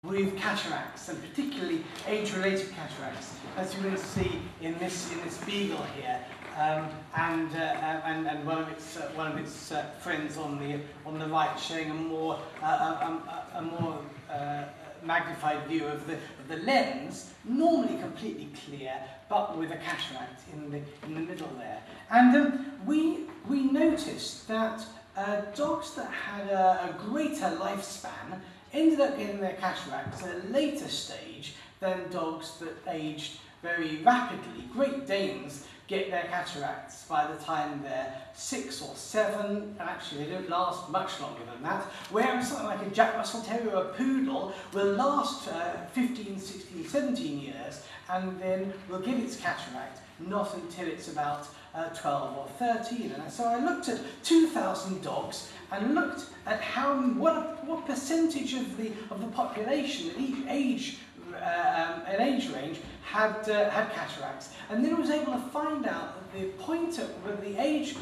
with cataracts, and particularly age-related cataracts, as you're going to see in this beagle here, and one of its friends on the right, showing a more magnified view of the lens, normally completely clear, but with a cataract in the middle there. And we noticed that dogs that had a greater lifespan ended up getting their cataracts at a later stage than dogs that aged very rapidly. Great Danes get their cataracts by the time they're 6 or 7, and actually they don't last much longer than that, whereas something like a Jack Russell Terrier or a Poodle will last 15, 16, 17 years, and then will get its cataract not until it's about 12 or 13. And so I looked at 2,000 dogs and looked at what percentage of the population at each age range had cataracts, and then I was able to find out that the age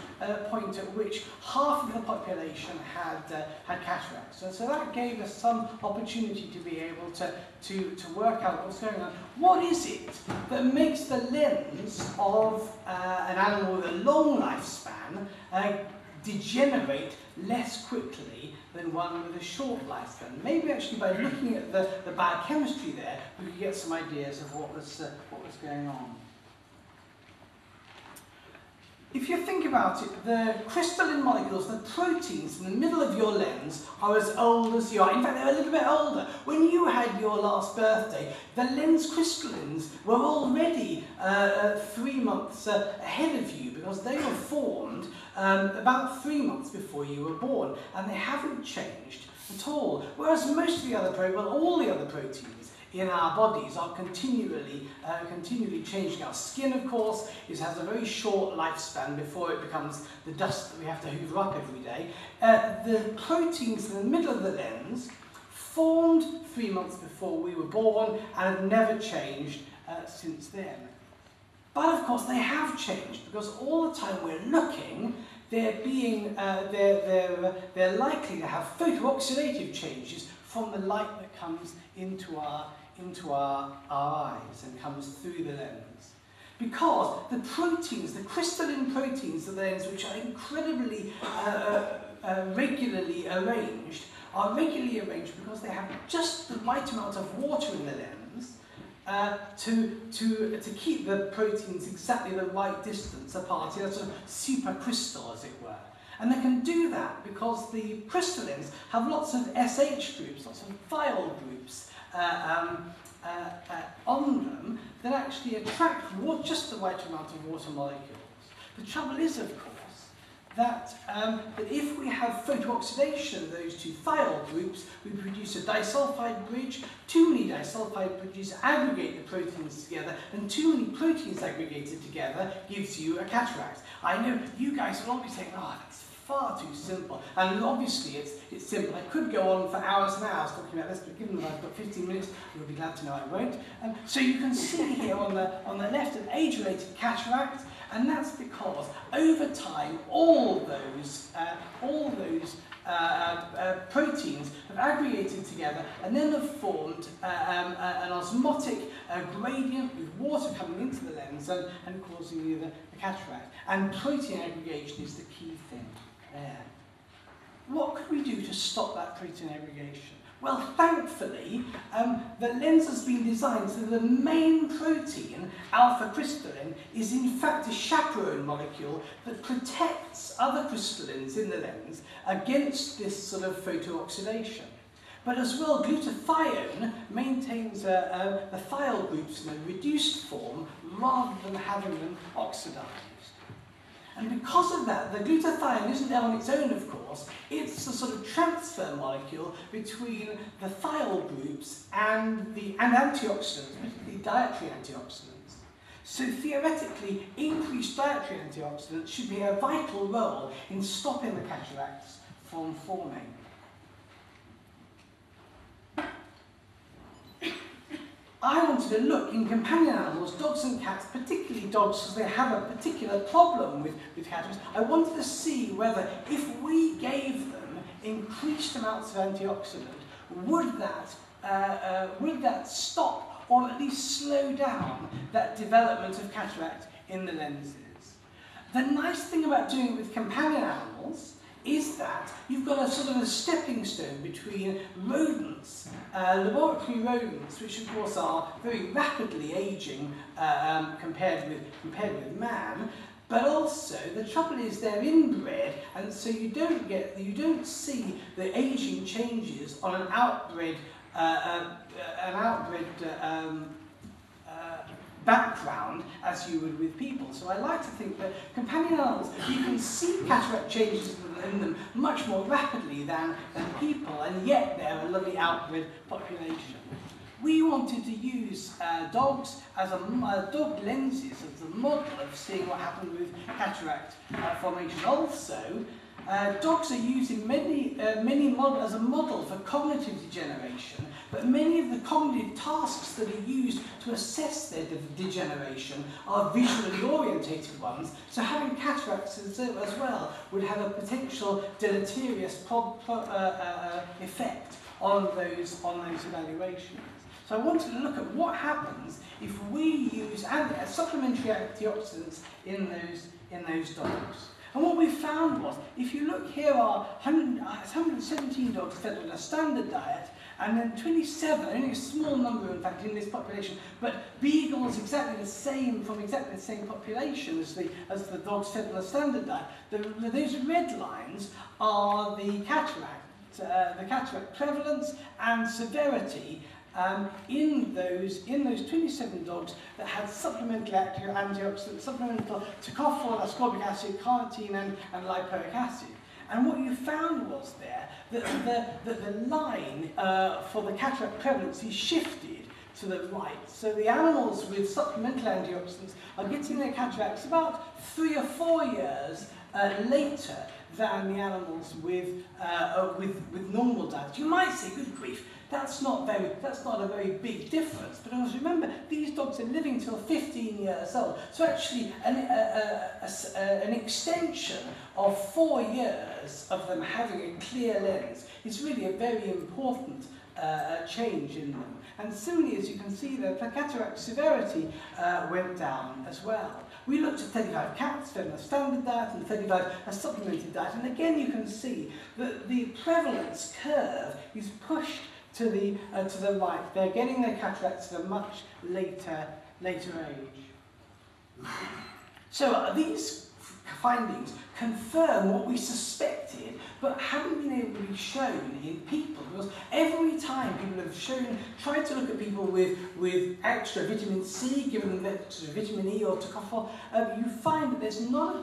point at which half of the population had cataracts. So that gave us some opportunity to be able to work out what's going on. What is it that makes the lens of an animal with a long lifespan degenerate less quickly than one with a short lifespan? Maybe actually by looking at the biochemistry there, we could get some ideas of what was going on. If you think about it, the crystalline molecules, the proteins in the middle of your lens, are as old as you are. In fact, they're a little bit older. When you had your last birthday, the lens crystallines were already 3 months ahead of you, because they were formed about 3 months before you were born, and they haven't changed at all. Whereas most of the other all the other proteins in our bodies are continually changing. Our skin, of course, has a very short lifespan before it becomes the dust that we have to hoover up every day. The proteins in the middle of the lens formed 3 months before we were born and have never changed since then. But of course they have changed, because all the time we're looking, they're likely to have photooxidative changes from the light that comes into our eyes and comes through the lens. Because the proteins, the crystalline proteins of the lens, which are incredibly regularly arranged, are regularly arranged because they have just the right amount of water in the lens to keep the proteins exactly the right distance apart, in a sort of supercrystal, as it were. And they can do that because the crystallines have lots of SH groups, lots of thiol groups on them that actually attract just the right amount of water molecules. The trouble is, of course, that if we have photooxidation of those two thiol groups, we produce a disulfide bridge. Too many disulfide bridges aggregate the proteins together, and too many proteins aggregated together gives you a cataract. I know you guys will all be saying, oh, that's far too simple. And obviously it's simple. I could go on for hours and hours talking about this, but given that I've got 15 minutes, you'll be glad to know I won't. So you can see here on the left an age-related cataract, and that's because over time all those proteins have aggregated together and then have formed an osmotic gradient with water coming into the lens and causing you the cataract. And protein aggregation is the key thing there. What could we do to stop that protein aggregation? Well, thankfully, the lens has been designed so that the main protein, alpha-crystalline, is in fact a chaperone molecule that protects other crystallines in the lens against this sort of photooxidation. But as well, glutathione maintains the thiol groups in a reduced form rather than having them oxidized. And because of that, the glutathione isn't there on its own, of course. It's a sort of transfer molecule between the thiol groups and antioxidants, particularly dietary antioxidants. So theoretically, increased dietary antioxidants should play a vital role in stopping the cataracts from forming. I wanted to look in companion animals, dogs and cats, particularly dogs because they have a particular problem with cataracts. I wanted to see whether if we gave them increased amounts of antioxidant, would that stop or at least slow down that development of cataract in the lenses? The nice thing about doing it with companion animals is that you've got a sort of a stepping stone between rodents, laboratory rodents, which of course are very rapidly aging compared with man, but also the trouble is they're inbred, and so you don't see the aging changes on an outbred background as you would with people. So I like to think that companion animals, you can see cataract changes in them much more rapidly than people, and yet they're a lovely outbred population. We wanted to use dogs as dog lenses as a model of seeing what happened with cataract formation. Also, dogs are used in many as a model for cognitive degeneration, but many of the cognitive tasks that are used to assess their degeneration are visually orientated ones, so having cataracts as well would have a potential deleterious effect on those evaluations. So I wanted to look at what happens if we use supplementary antioxidants in those dogs. And what we found was, if you look here are 117 dogs fed on a standard diet, and then 27, only a small number in fact in this population, but beagles exactly the same, from exactly the same population as the dogs fed on a standard diet. Those red lines are the cataract prevalence and severity in those 27 dogs that had supplemental antioxidants, supplemental tocopherol, ascorbic acid, carnitine, and lipoic acid. And what you found was there that the line for the cataract prevalence is shifted to the right. So the animals with supplemental antioxidants are getting their cataracts about 3 or 4 years later than the animals with normal diets. You might say, good grief, that's not a very big difference. But always remember, these dogs are living till 15 years old. So actually, an extension of 4 years of them having a clear lens is really a very important change in them. And similarly, as you can see, the cataract severity went down as well. We looked at 35 cats fed on a standard diet and 35 a supplemented diet, and again you can see that the prevalence curve is pushed to the right. They're getting their cataracts at a much later age. So these findings confirm what we suspected, but haven't been able to be shown in people, because every time people have tried to look at people with extra vitamin C, given them extra vitamin E or tocopherol, you find that there's not a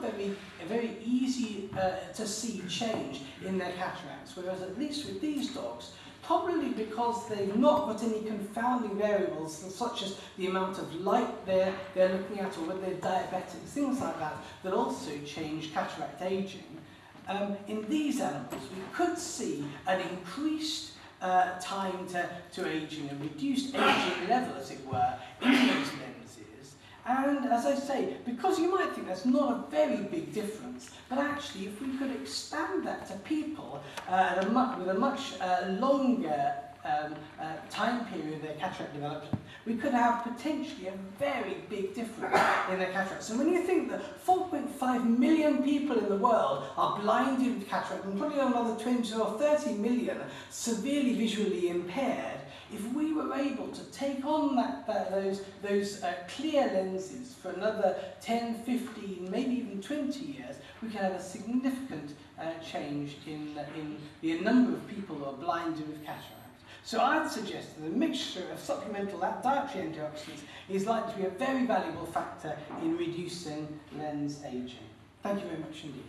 very easy to see change in their cataracts, whereas at least with these dogs, probably because they've not got any confounding variables such as the amount of light they're looking at, or whether they're diabetic, things like that, that also change cataract aging. In these animals, we could see an increased time to aging, a reduced aging level, as it were, in those lenses. And as I say, because you might think that's not a very big difference, but actually if we could expand that to people with a much longer time period of their cataract development, we could have potentially a very big difference in their cataracts. And when you think that 4.5 million people in the world are blinded with cataract, and probably another 20 or 30 million severely visually impaired, if we were able to take on those clear lenses for another 10, 15, maybe even 20 years, we can have a significant change in the number of people who are blinded with cataract. So I'd suggest that a mixture of supplemental dietary antioxidants is likely to be a very valuable factor in reducing lens aging. Thank you very much indeed.